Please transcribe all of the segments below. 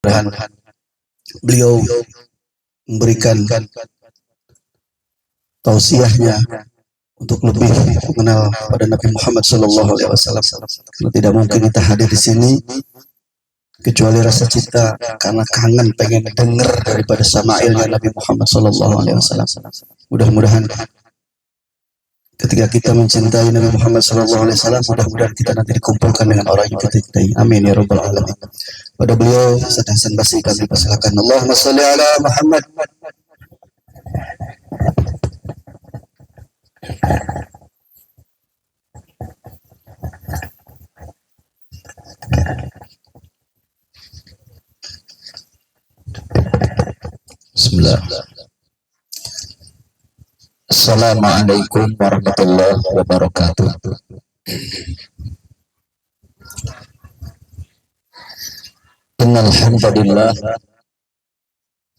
mudah-mudahan beliau memberikan tausiahnya untuk lebih mengenal pada Nabi Muhammad SAW. Karena tidak mungkin kita hadir di sini kecuali rasa cinta karena kangen pengen dengar daripada samailnya Nabi Muhammad SAW. Mudah-mudahan ketika kita mencintai Nabi Muhammad SAW, mudah-mudahan kita nanti dikumpulkan dengan orang yang kita cintai. Amin ya rabbal alamin. Pada beliau Ustaz Hasan Basri kami persilakan. Allahumma sholli ala Muhammad. Bismillah. Assalamualaikum warahmatullahi wabarakatuh. Innal hamdalillah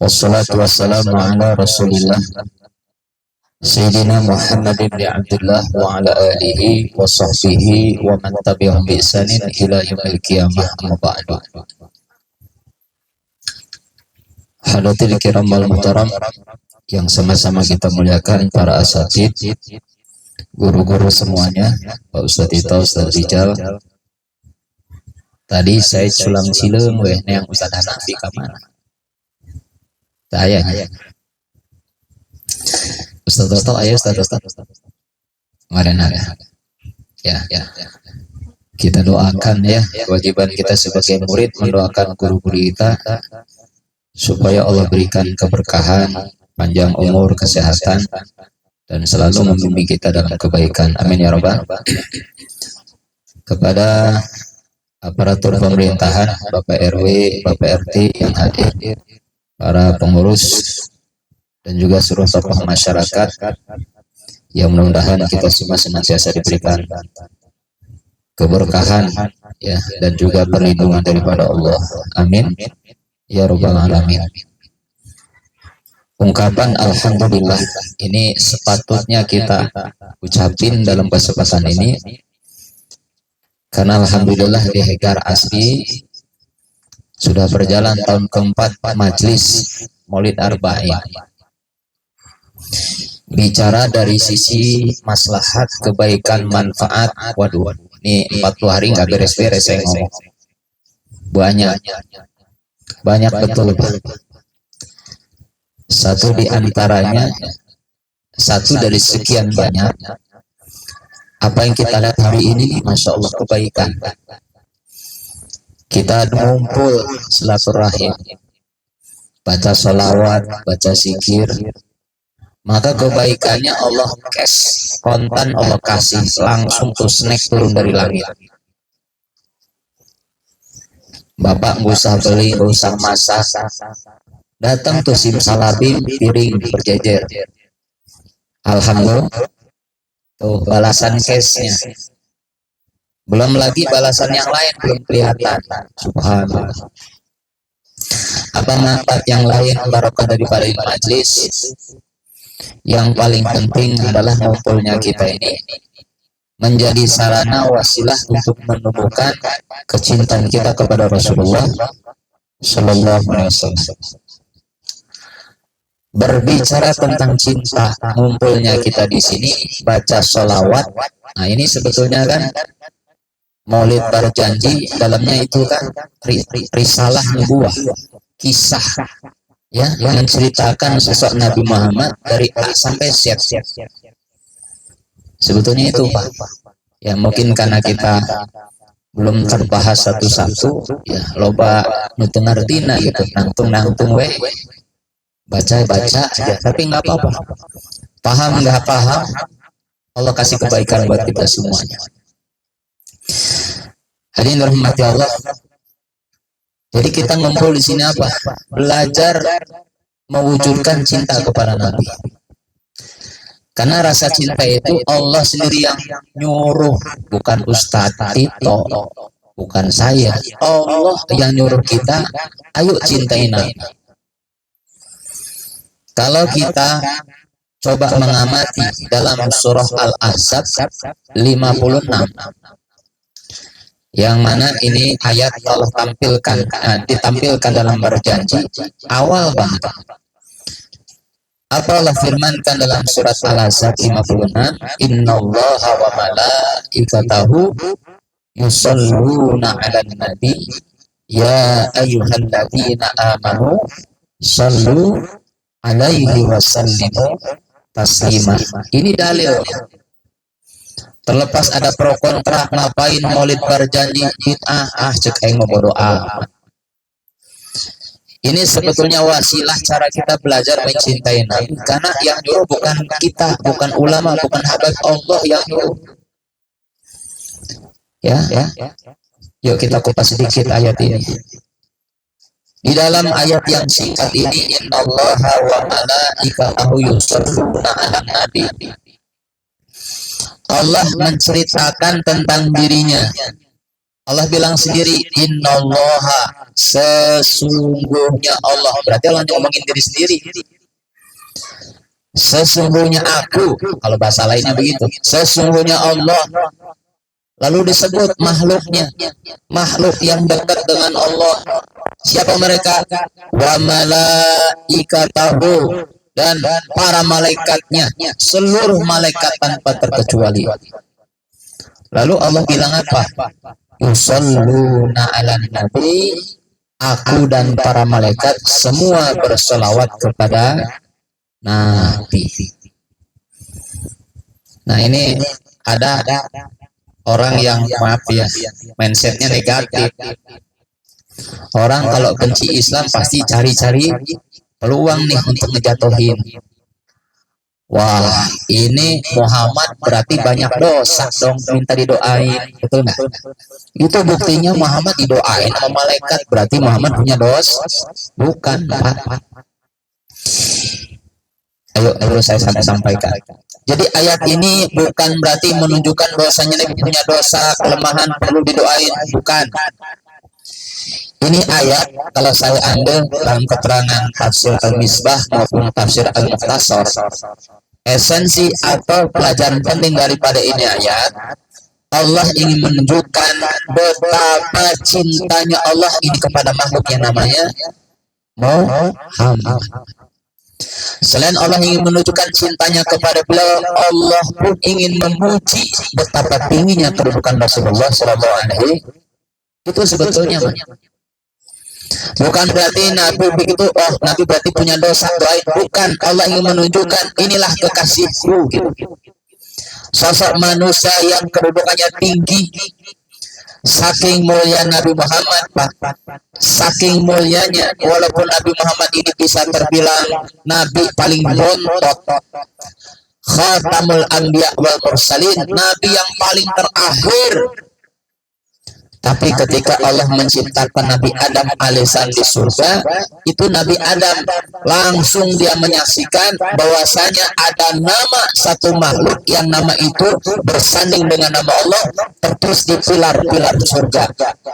wassalatu wassalamu ala Rasulillah Sayyidina Muhammad bin Abdullah wa ala alihi wa sahbihi wa man tabi'ahum bi ihsanin ila yaumil qiyamah amma ba'du. Hadirin kiram wal muhtaram yang sama-sama kita muliakan, para asatid, guru-guru semuanya, Pak Ustadz Ito, Ustadz Rijal. Tadi saya sulam sileng weh yang Ustadz Hanafi ke mana? Saya. Ustadz Toto, ayo Ustadz Toto. Kemarin ada. Ya. Kita doakan ya, kewajiban kita sebagai murid mendoakan guru-guru kita supaya Allah berikan keberkahan, panjang umur, kesehatan, dan selalu membimbing kita dalam kebaikan. Amin ya rabbal. Kepada aparatur pemerintahan, Bapak RW, Bapak RT yang hadir, para pengurus, dan juga seluruh tokoh masyarakat, yang mudah-mudahan kita semua senantiasa diberikan keberkahan ya, dan juga perlindungan daripada Allah. Amin ya rabbal alamin. Ungkapan alhamdulillah ini sepatutnya kita ucapin dalam kesempatan ini, karena alhamdulillah di Hegar Asri sudah berjalan tahun keempat majelis Maulid Arba'in. Bicara dari sisi maslahat, kebaikan, manfaat, waduh, ini 40 hari nggak beres-beres saya ngomong. Banyak betul. Satu di antaranya, satu dari sekian banyak, apa yang kita lihat hari ini, Masya Allah, kebaikan. Kita ngumpul silaturahim, baca sholawat, baca zikir, maka kebaikannya Allah cash, kontan Allah kasih, langsung tuh snack turun dari langit. Bapak nggak usah beli, nggak usah masak, datang tuh simsalabim, piring berjejer. Alhamdulillah, tuh balasan cashnya. Belum lagi balasan yang lain belum kelihatan. Subhanallah. Apa manfaat yang lain barokah daripada majlis? Yang paling penting adalah ngumpulnya kita ini menjadi sarana wasilah untuk menemukan kecintaan kita kepada Rasulullah Sallallahu Alaihi Wasallam. Berbicara tentang cinta, ngumpulnya kita di sini baca sholawat. Nah ini sebetulnya kan Maulid berjanji, dalamnya itu kan risalah nubuwah, kisah ya, yang menceritakan sosok Nabi Muhammad dari A sampai Z. Sebetulnya itu Pak, ya mungkin karena kita belum terbahas satu-satu, ya loba nutung artina gitu, nangtung we, baca aja, tapi nggak apa-apa, paham nggak paham, Allah kasih kebaikan buat kita semuanya. Hadirin rahmati Allah. Jadi kita ngumpul di sini apa? Belajar mewujudkan cinta kepada Nabi. Karena rasa cinta itu Allah sendiri yang nyuruh, bukan Ustadz Tito, bukan saya. Allah yang nyuruh kita, ayo cintai Nabi. Kalau kita coba mengamati dalam surah Al-Ahzab 56, Yang mana ini ayat Allah tampilkan, ditampilkan dalam berjanji awal banget. Apa Allah firmankan dalam surat Al-Ahzab 56, innallaha wa malaikatahu yusalluna 'alan nabi ya ayyuhalladzina amanu sallu alaihi wasallimu taslima. Ini dalil. Terlepas ada pro kontra, ngapain maulid berjanji bid'ah, cek aing mau bodo amat. Ini sebetulnya wasilah cara kita belajar mencintai Nabi, karena yang nyuruh bukan kita, bukan ulama, bukan habib, Allah yang nyuruh. Ya. Yuk kita kupas sedikit ayat ini. Di dalam ayat yang singkat ini, innallaha wa malaikatahu yusholluna 'alan nabi. Allah menceritakan tentang dirinya. Allah bilang sendiri, innallaha, sesungguhnya Allah. Berarti Allah ngomongin diri sendiri. Sesungguhnya aku, kalau bahasa lainnya begitu. Sesungguhnya Allah. Lalu disebut makhluknya, makhluk yang dekat dengan Allah. Siapa mereka? Wa malaikatahu, dan para malaikatnya, seluruh malaikat tanpa terkecuali. Lalu Allah bilang apa? Yusalluna 'alan nabi, aku dan para malaikat semua berselawat kepada Nabi. Nah, ini ada orang yang, maaf ya, mindsetnya negatif. Orang kalau benci Islam pasti cari-cari peluang nih untuk ngejatuhin. Wah, ini Muhammad berarti banyak dosa dong, minta didoain, betul nggak? Itu buktinya Muhammad didoain sama malaikat, berarti Muhammad punya dosa? Bukan, Pak. Ayo saya sampaikan. Jadi ayat ini bukan berarti menunjukkan bahwasanya Nabi punya dosa, kelemahan, perlu didoain, bukan. Ini ayat kalau saya ambil dalam keterangan tafsir Al-Misbah maupun tafsir Al-Mukhtasar, esensi atau pelajaran penting daripada ini ayat, Allah ingin menunjukkan betapa cintanya Allah ini kepada makhluk yang namanya Muhammad. Selain Allah ingin menunjukkan cintanya kepada beliau, Allah pun ingin memuji betapa tingginya kedudukan Rasulullah SAW. Itu sebetulnya, bukan berarti Nabi begitu, oh Nabi berarti punya dosa, doain. Bukan, Allah ingin menunjukkan inilah kekasihku, gitu. Sosok manusia yang kedudukannya tinggi. Saking mulia Nabi Muhammad, Pak. Saking mulianya, walaupun Nabi Muhammad ini bisa terbilang Nabi paling bontot, Khatamul Anbiya wal Mursalin, Nabi yang paling terakhir. Tapi ketika Allah menciptakan Nabi Adam alaihissalam di surga, itu Nabi Adam langsung dia menyaksikan bahwasanya ada nama satu makhluk yang nama itu bersanding dengan nama Allah tertulis di pilar-pilar surga.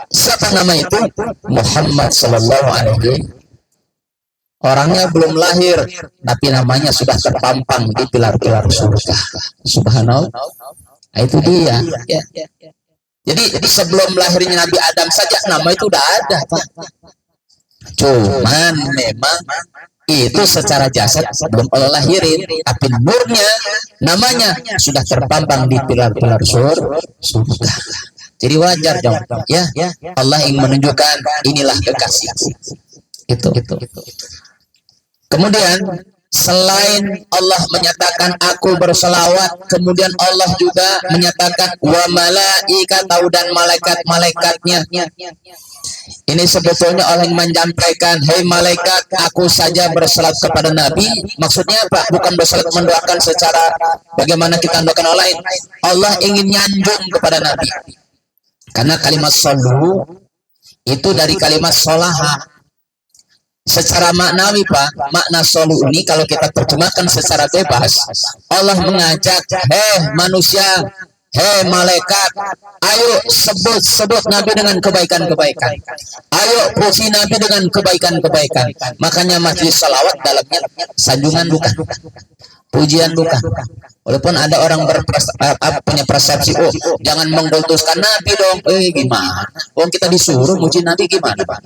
Siapa nama itu? Muhammad Sallallahu Alaihi. Orangnya belum lahir, tapi namanya sudah terpampang di pilar-pilar surga. Subhanallah. Nah, itu dia. Ya. Jadi sebelum lahirnya Nabi Adam saja nama itu udah ada, Pak. Cuman memang itu secara jasad belum Allah lahirin, tapi nurnya, namanya sudah terpampang di pilar-pilar surga. Jadi wajar dong, ya. Allah ingin menunjukkan inilah kekasih. Itu. Kemudian selain Allah menyatakan aku berselawat, kemudian Allah juga menyatakan wa malaikatahu, dan malaikat-malaikatnya. Ini sebetulnya Allah yang menyampaikan, hei malaikat, aku saja berselawat kepada Nabi. Maksudnya apa? Bukan berselawat mendoakan secara bagaimana kita mendoakan orang lain. Allah ingin nyanjung kepada Nabi. Karena kalimat sallu itu dari kalimat solaha. Secara maknawi, Pak, makna solu ini kalau kita terjemahkan secara bebas, Allah mengajak, hei manusia, hei malaikat, ayo sebut Nabi dengan kebaikan-kebaikan. Ayo puji Nabi dengan kebaikan-kebaikan. Makanya majlis salawat dalamnya sanjungan, bukan. Pujian bukan. Walaupun ada orang punya persepsi, oh jangan mengkultuskan Nabi dong. Gimana? Oh kita disuruh muji Nabi gimana Pak?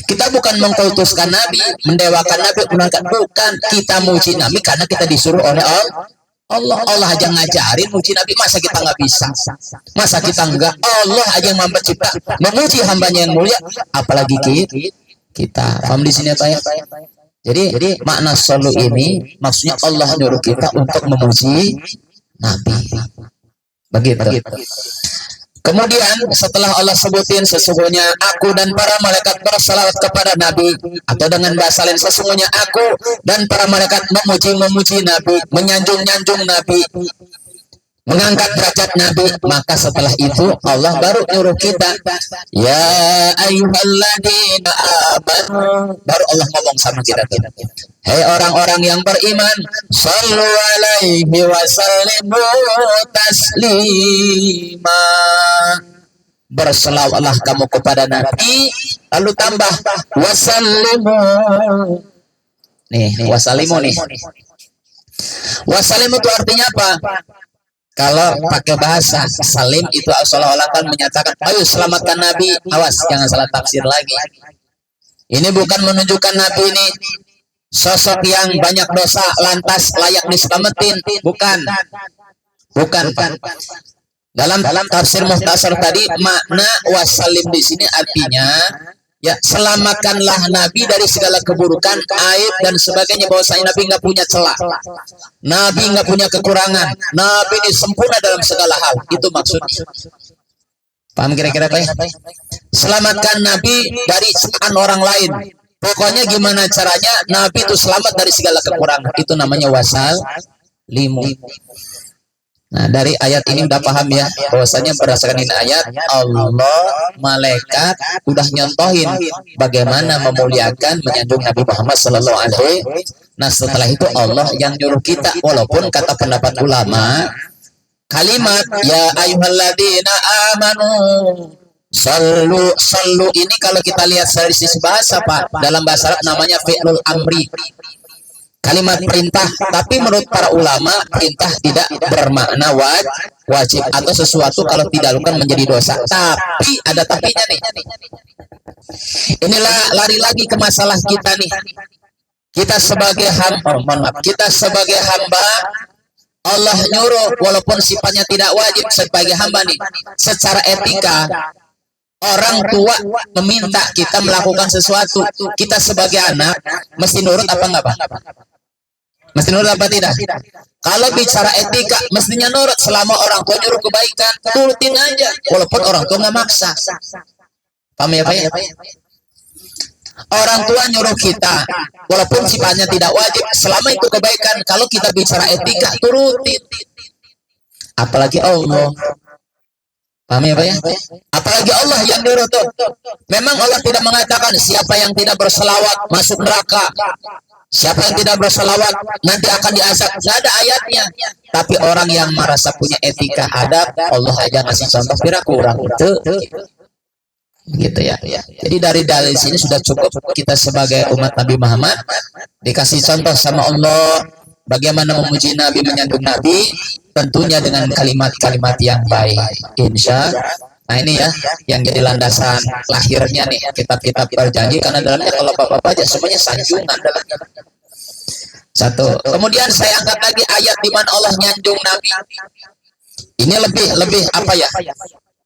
Kita bukan mengkultuskan Nabi, mendewakan Nabi, bukan. Kita muji Nabi karena kita disuruh oleh Allah. Allah aja ngajarin muji Nabi, masa kita nggak bisa? Masa kita enggak? Allah aja yang mencipta, memuji hambanya yang mulia, apalagi kita. Paham di sini Pak ya? Jadi makna solu ini maksudnya Allah nyuruh kita untuk memuji Nabi. Begitu. Kemudian setelah Allah sebutin sesungguhnya aku dan para malaikat bersalawat kepada Nabi, atau dengan bahasa lain sesungguhnya aku dan para malaikat memuji Nabi, menyanjung Nabi, mengangkat derajat Nabi. Maka setelah itu Allah baru nyuruh kita, ya ayyuhalladzina amanu, baru Allah ngomong sama kita, hei orang-orang yang beriman, sallu alaihi wa sallimu taslima, berselawatlah kamu kepada Nabi, lalu tambah wasallimu. Nih wasallimu nih, wasallimu itu artinya apa? Kalau pakai bahasa salim itu seolah-olah kan menyatakan, ayo selamatkan Nabi. Awas, jangan salah tafsir lagi. Ini bukan menunjukkan Nabi ini sosok yang banyak dosa lantas layak diselamatin. Bukan. Dalam tafsir Mukhtasar tadi, makna wasalim di sini artinya ya selamatkanlah Nabi dari segala keburukan, aib dan sebagainya, bahwasanya Nabi nggak punya celah, Nabi nggak punya kekurangan, Nabi ini sempurna dalam segala hal. Itu maksudnya. Paham kira-kira Pak ya? Selamatkan Nabi dari ciptaan orang lain. Pokoknya gimana caranya Nabi itu selamat dari segala kekurangan. Itu namanya wasal limu. Nah dari ayat ini udah paham ya, bahwasanya berdasarkan ini ayat Allah, malaikat udah nyontohin bagaimana memuliakan menyanjung Nabi Muhammad Sallallahu Alaihi. Nah setelah itu Allah yang nyuruh kita, walaupun kata pendapat ulama kalimat ya ayyuhalladzina amanu sallu ini kalau kita lihat dari sisi bahasa Pak, dalam bahasa Arab namanya fi'lul amri, kalimat perintah. Tapi menurut para ulama perintah tidak bermakna wajib atau sesuatu kalau tidak dilakukan menjadi dosa. Tapi ada tapinya nih. Inilah lari lagi ke masalah kita nih. Kita sebagai hamba, Allah nyuruh walaupun sifatnya tidak wajib sebagai hamba nih. Secara etika orang tua meminta kita melakukan sesuatu, kita sebagai anak mesti nurut apa enggak Pak? Mesti nurut apa tidak? Kalau bicara etika, mestinya nurut. Selama orang tua nyuruh kebaikan, turutin aja. Walaupun orang tua nggak maksa. Paham ya Pak ya? Orang tua nyuruh kita, walaupun sifatnya tidak wajib, selama itu kebaikan. Kalau kita bicara etika, turutin. Apalagi Allah. Paham ya Pak ya? Apalagi Allah yang nyuruh tuh. Memang Allah tidak mengatakan siapa yang tidak berselawat masuk neraka. Siapa yang tidak berselawat nanti akan diazab. Tidak ada ayatnya. Tapi orang yang merasa punya etika adab, Allah aja ngasih contoh, kira kurang itu. Gitu ya. Jadi dari dalil sini sudah cukup kita sebagai umat Nabi Muhammad dikasih contoh sama Allah bagaimana memuji Nabi, menyanjung Nabi, tentunya dengan kalimat-kalimat yang baik. Insya. Nah ini ya yang jadi landasan lahirnya nih kitab-kitab berjanji, karena dalamnya kalau bapak baca semuanya sanjungan dalamnya. Satu. Kemudian saya angkat lagi ayat di mana Allah nyanjung Nabi. Ini lebih apa ya?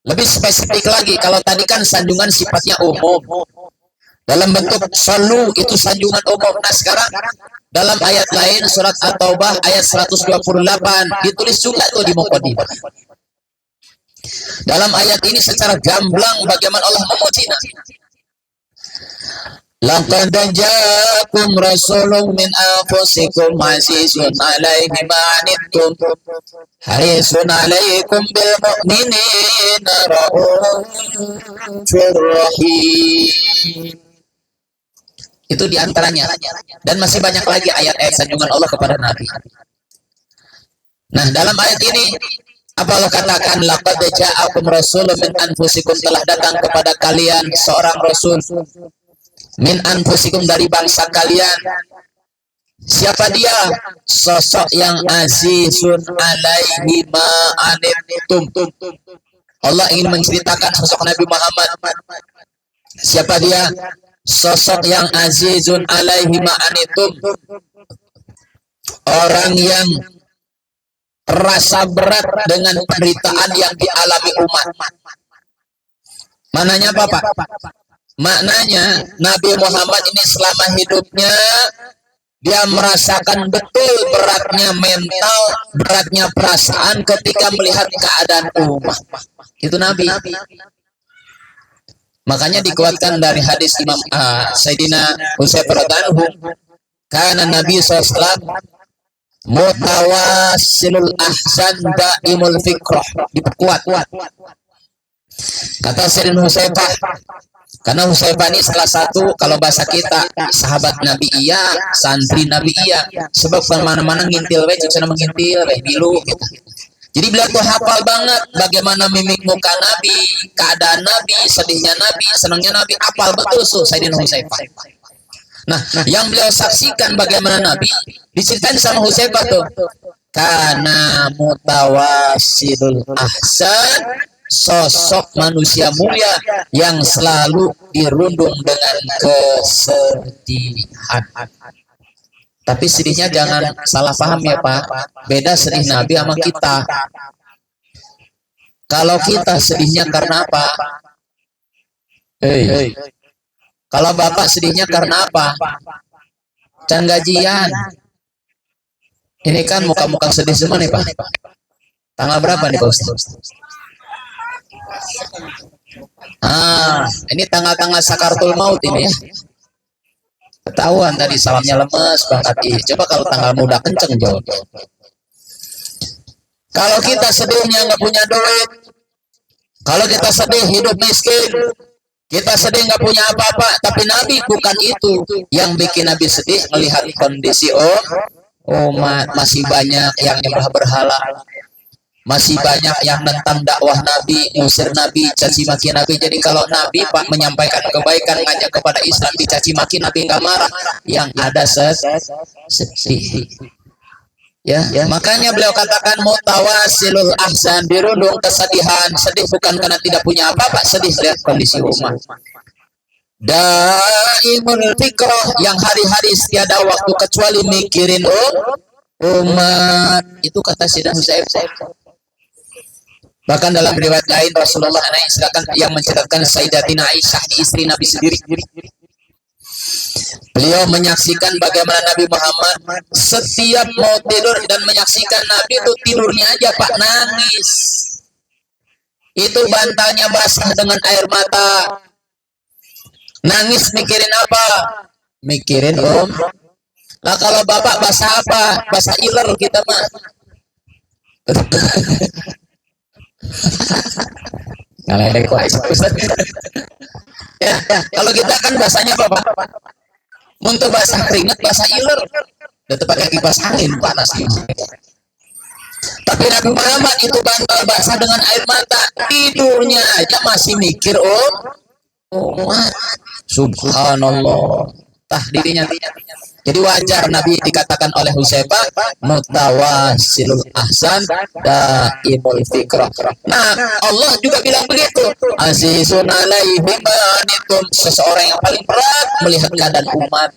Lebih spesifik lagi. Kalau tadi kan sanjungan sifatnya umum. Dalam bentuk salu itu sanjungan umum. Nah sekarang dalam ayat lain surat At-Taubah ayat 128 ditulis juga tuh di Muqaddimah. Dalam ayat ini secara gamblang bagaimana Allah memuji Nabi. Laqad ja'akum rasulun min anfusikum azizun 'alaihi ma 'anittum harisun 'alaikum bil mu'minina raufur rahim. Itu diantaranya, dan masih banyak lagi ayat-ayat sanjungan Allah kepada Nabi. Nah dalam ayat ini apa Allah katakan, laqad ja'akum rasulun min anfusikum, telah datang kepada kalian seorang rasul min anfusikum, dari bangsa kalian, Siapa dia? Sosok yang azizun alaihi ma anittum. Allah ingin menceritakan sosok Nabi Muhammad. Siapa dia? Sosok yang azizun alaihi ma anittum. Orang yang rasa berat dengan penderitaan yang dialami umat. Maknanya apa, Pak? Maknanya Nabi Muhammad ini selama hidupnya dia merasakan betul beratnya mental, beratnya perasaan ketika melihat keadaan umat. Itu Nabi. Makanya dikuatkan dari hadis Imam Sayyidina Hudzaifah radhiyallahu anhu, karena Nabi SAW mutawassilul ahsan daimul fikrah, diperkuat. Kata Sayyidina Hudzaifah, karena Hudzaifah ini salah satu, kalau bahasa kita, sahabat Nabi iya, santri Nabi iya, sebab kemana-mana ngintil we, cuma mengintil we, bilu gitu. Jadi beliau tuh hafal banget bagaimana mimik muka Nabi, keadaan Nabi, sedihnya Nabi, senangnya Nabi, hafal betul tuh Sayyidina Hudzaifah. Nah, yang beliau saksikan bagaimana Nabi diceritain sama Hudzaifah tuh, karena mutawassilul ahsan, sosok manusia mulia yang selalu dirundung dengan kesedihan. Tapi sedihnya jangan salah paham ya Pak, beda sedih Nabi sama kita. Kalau kita sedihnya karena apa? Kalau Bapak sedihnya karena apa? Can gajian. Ini kan muka-muka sedih semua nih Pak. Tanggal berapa nih Pak Ustaz? Ini tanggal-tanggal sakaratul maut ini ya. Ketahuan tadi salamnya lemes banget. Coba kalau tanggal muda kenceng jauh. Kalau kita sedihnya nggak punya duit, kalau kita sedih hidup miskin, kita sedih nggak punya apa-apa, tapi Nabi bukan itu yang bikin Nabi sedih melihat kondisi umat masih banyak yang nyembah berhala. Masih banyak yang tentang dakwah Nabi, ngusir Nabi, caci maki Nabi. Jadi kalau Nabi Pak menyampaikan kebaikan, ngajak kepada Islam, dicaci maki Nabi nggak marah. Yang ada sedih. Ya, makanya beliau katakan mutawassilul ahsan, dirundung kesedihan. Sedih bukan karena tidak punya apa-apa, sedih lihat kondisi umat. Daimul fikrah, yang hari-hari tiada waktu kecuali mikirin umat. Itu kata Sayyidina Hudzaifah. Bahkan dalam riwayat lain Rasulullah yang menceritakan Sayyidatina Aisyah, istri Nabi sendiri. Beliau menyaksikan bagaimana Nabi Muhammad setiap mau tidur dan menyaksikan Nabi itu tidurnya aja Pak nangis. Itu bantalnya basah dengan air mata. Nangis mikirin apa? Mikirin Nah kalau Bapak basah apa? Basah iler kita mah. Ngaledek ya, kalau kita kan bahasanya apa Pak? Untuk basah keringat, basah iler, tetap pakai kipas angin panas. Tapi Nabi Muhammad itu bantal basah dengan air mata, tidurnya aja masih mikir subhanallah, dirinya. Jadi wajar Nabi dikatakan oleh Hudzaifah mutawassilul ahsan daimul fikrah. Nah, Allah juga bilang begitu. Azizun alaihi ma anittum, seseorang yang paling berat melihat keadaan umat.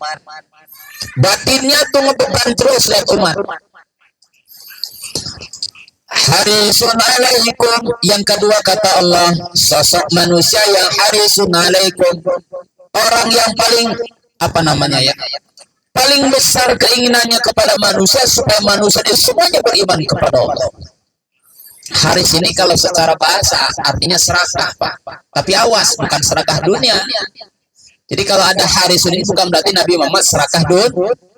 Batinnya tuh ngebeban terus lihat umat. Harisun alaikum, yang kedua kata Allah, sosok manusia yang harisun alaikum, orang yang paling paling besar keinginannya kepada manusia supaya manusia semuanya beriman kepada Allah. Haris ini kalau secara bahasa artinya serakah Pak, tapi awas, bukan serakah dunia. Jadi kalau ada haris ini bukan berarti Nabi Muhammad serakah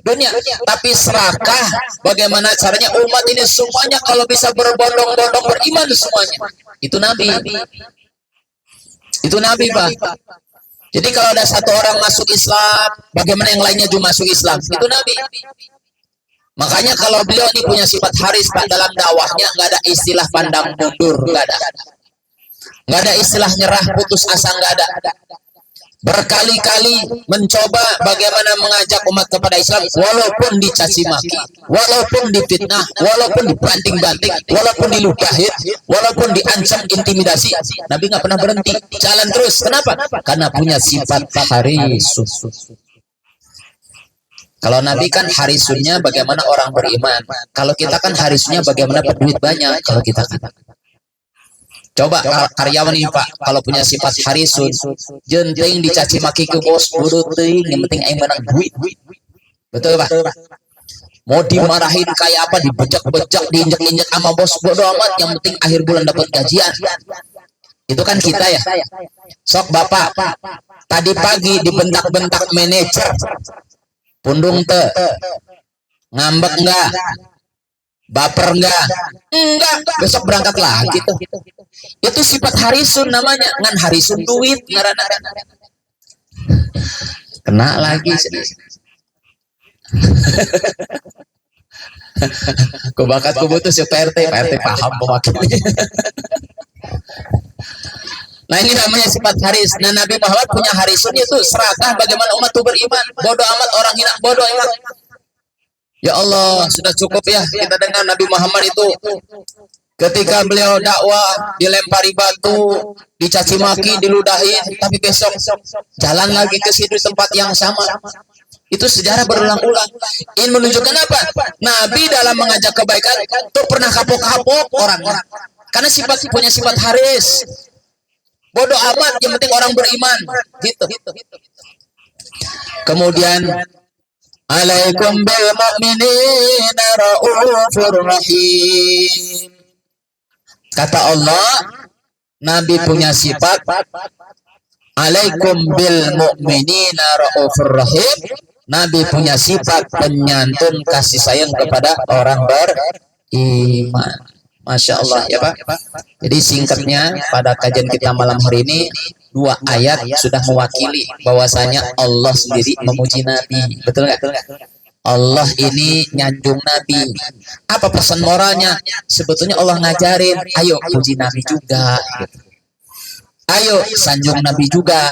dunia, tapi serakah bagaimana caranya umat ini semuanya kalau bisa berbondong-bondong beriman semuanya. Itu Nabi. Itu Nabi Pak. Jadi kalau ada satu orang masuk Islam, bagaimana yang lainnya juga masuk Islam? Itu Nabi. Makanya kalau beliau ini punya sifat haris Pak, dalam dakwahnya nggak ada istilah pandang mundur, nggak ada istilah nyerah putus asa, nggak ada. berkali-kali mencoba bagaimana mengajak umat kepada Islam, walaupun dicaci maki, walaupun difitnah, walaupun dibanting-banting, walaupun diludahin, walaupun diancam intimidasi, Nabi nggak pernah berhenti, jalan terus. Kenapa? Karena punya sifat harisun. Kalau Nabi kan harisunnya bagaimana orang beriman, kalau kita kan harisunnya bagaimana berduit banyak. Kalau kita kan coba karyawan ini Pak, kalau punya sifat harisun, jenting dicaci maki ke bos, bodoh ting, yang penting aing menang duit. Betul Pak? Mau dimarahin kayak apa, dibejak-bejak, diinjek-injek sama bos, bodoh amat, yang penting akhir bulan dapat gajian. Itu kan kita ya. Sok Bapak, tadi pagi dibentak-bentak manajer, pundung te, ngambek enggak? Baper enggak? Enggak, besok berangkat lagi tuh. Itu sifat harisun namanya, ngan harisun duit ngaranna. Kena lagi. Kubakat kubutuh si PRT paham mewakili. Nah ini namanya sifat haris. Nah Nabi Muhammad punya harisun itu serakah bagaimana umat itu beriman. Bodoh amat orang hina, bodoh amat. Ya Allah, sudah cukup ya kita dengar Nabi Muhammad itu ketika beliau dakwah dilempari batu, dicaci maki, diludahin, tapi besok jalan lagi ke situ tempat yang sama. Itu sejarah berulang-ulang. Ini menunjukkan apa? Nabi dalam mengajak kebaikan itu pernah kapok-kapok orang. Karena punya sifat haris. Bodoh amat, yang penting orang beriman. Gitu. Kemudian alaikum bil mu'minina raufur rahim. Kata Allah, Nabi punya sifat alaikum bil mu'minina raufur rahim. Nabi punya sifat penyantun kasih sayang kepada orang beriman. Masya Allah ya Pak. Jadi singkatnya pada kajian kita malam hari ini, 2 ayat sudah mewakili bahwasanya Allah sendiri memuji Nabi. Betul nggak? Allah ini nyanjung Nabi. Apa pesan moralnya? Sebetulnya Allah ngajarin, ayo puji Nabi juga. Ayo sanjung Nabi juga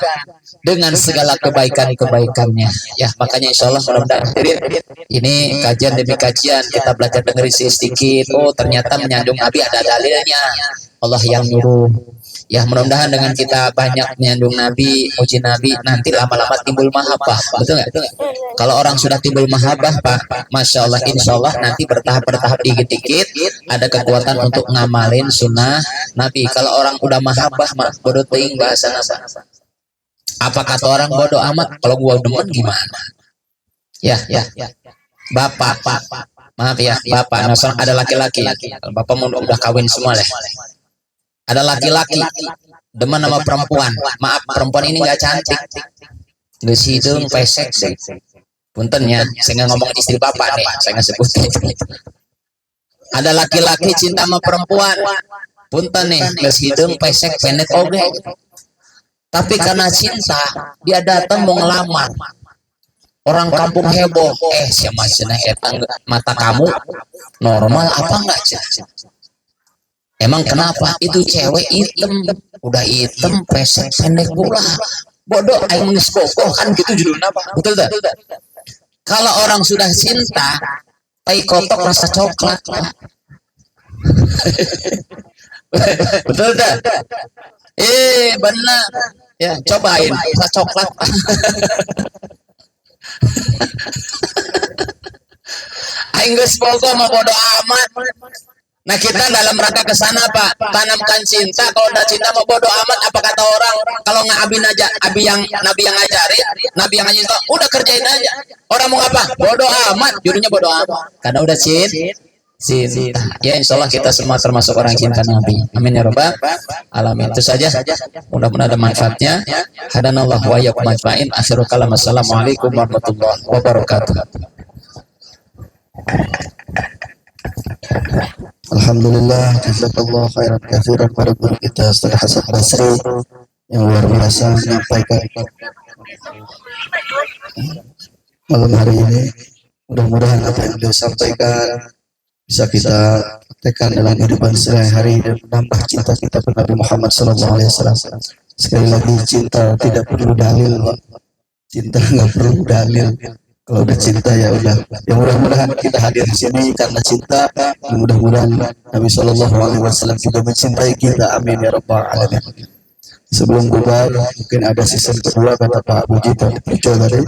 dengan segala kebaikan-kebaikannya. Ya makanya insya Allah mudah-mudahan ini kajian demi kajian kita belajar dengerin sedikit. Oh ternyata menyanjung Nabi ada dalilnya. Allah yang nyuruh. Ya mudah-mudahan dengan kita banyak menyandung Nabi, muji Nabi, nanti lama-lama timbul mahabbah. Betul nggak? Kalau orang sudah timbul mahabbah Pak, Masya Allah, insya Allah nanti bertahap-bertahap dikit-dikit ada kekuatan untuk ngamalin sunnah Nabi. Kalau orang udah mahabbah mah bodoh ting bahasa apa? Apa kata orang bodoh amat? Kalau gua demen gimana? Ya. Bapak, maaf ya, Bapak. Nah, ada laki-laki. Bapak mau udah kawin semua lah. Ada laki-laki demen sama perempuan. Maaf, perempuan ini nggak cantik. Nggak hidung, pesek. Punten ya, saya nggak ngomong istri Bapak nih, saya nggak sebutin. Ada laki-laki cinta sama perempuan. Punten nih, nggak hidung, pesek, pendek, oke. Tapi karena cinta, dia datang mau ngelamar. Orang kampung heboh. Siapa senang mata kamu normal apa enggak? Emang kenapa? Itu cewek hitam, udah hitam, pesek, pendek pula. Bodoh, aing geus bogoh kan gitu judulnya Pak. Betul tak? Kalau orang sudah cinta, tai kotok rasa coklat. Betul tak? Benar. Ya, cobain rasa coklat. Aing geus bogoh mah bodoh amat. Nah kita dalam rangka ke sana Pak, tanamkan cinta. Kalau udah cinta mau bodoh amat apa kata orang. Kalau nggak Nabi yang ngajarin, Nabi yang ngajarin, udah kerjain aja. Orang mau apa? Bodoh amat, judulnya bodoh amat. Karena udah cinta. Ya insya Allah kita semua termasuk orang cinta Nabi. Amin ya Rabbal alamin. Itu saja. Mudah-mudahan ada manfaatnya. Hadanallahu wa iyyakum ajmain. Akhirul kalam. Assalamualaikum warahmatullahi wabarakatuh. Alhamdulillah, jazakallah khairan katsiran pada guru kita Ustaz Hasan Basri yang luar biasa menyampaikan malam hari ini. Mudah-mudahan apa yang beliau sampaikan bisa kita praktekkan dalam kehidupan sehari-hari dan menambah cinta kita kepada Nabi Muhammad sallallahu alaihi wasallam. Sekali lagi cinta tidak perlu dalil, Pak. Cinta nggak perlu dalil. Kalau udah cinta ya udah. Ya mudah-mudahan kita hadir di sini karena cinta. Mudah-mudahan Nabi Shallallahu Alaihi Wasallam juga mencintai kita. Amin ya rabbal alamin. Sebelum bubar, mungkin ada season kedua kata Pak Buji tadi.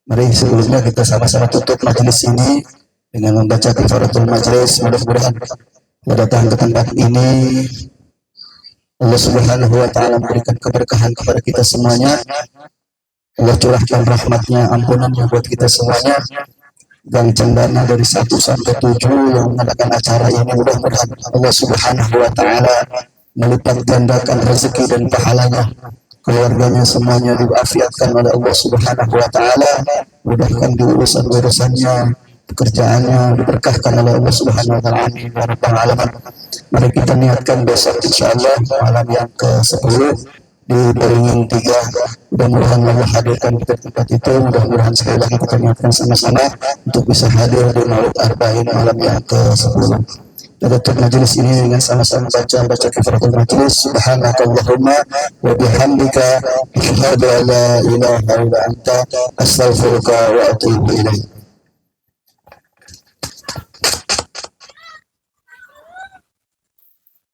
Mari sebelumnya kita sama-sama tutup majelis ini dengan membaca kafaratul majelis. Mudah-mudahan kedatangan ke tempat ini Allah Subhanahu wa taala memberikan keberkahan kepada kita semuanya. Allah curahkan rahmatnya, ampunannya buat kita semuanya. Gang cendana dari 1 sampai 7 yang mengadakan acara ini, mudah-mudahan Allah Subhanahu wa taala melipat gandakan rezeki dan pahalanya. Keluarganya semuanya diafiatkan oleh Allah Subhanahu wa taala, mudahkan di urusan-urusannya, pekerjaannya diberkahkan oleh Allah Subhanahu wa taala. Amin ya rabbal alamin. Mari kita niatkan besok insyaallah malam yang ke-10 di Beringin 3. Mudah-mudahan Allah hadirkan kita di tempat itu. Mudah-mudahan sekali lagi kita niatkan sama-sama untuk bisa hadir di Maulid Arba'in malam yang ke-10. Kita tutup majelis ini dengan sama-sama baca kafaratul majelis. Subhanakallahumma wa bihamdika asyhadu an la ilaha illa anta astaghfiruka wa atubu ilaik.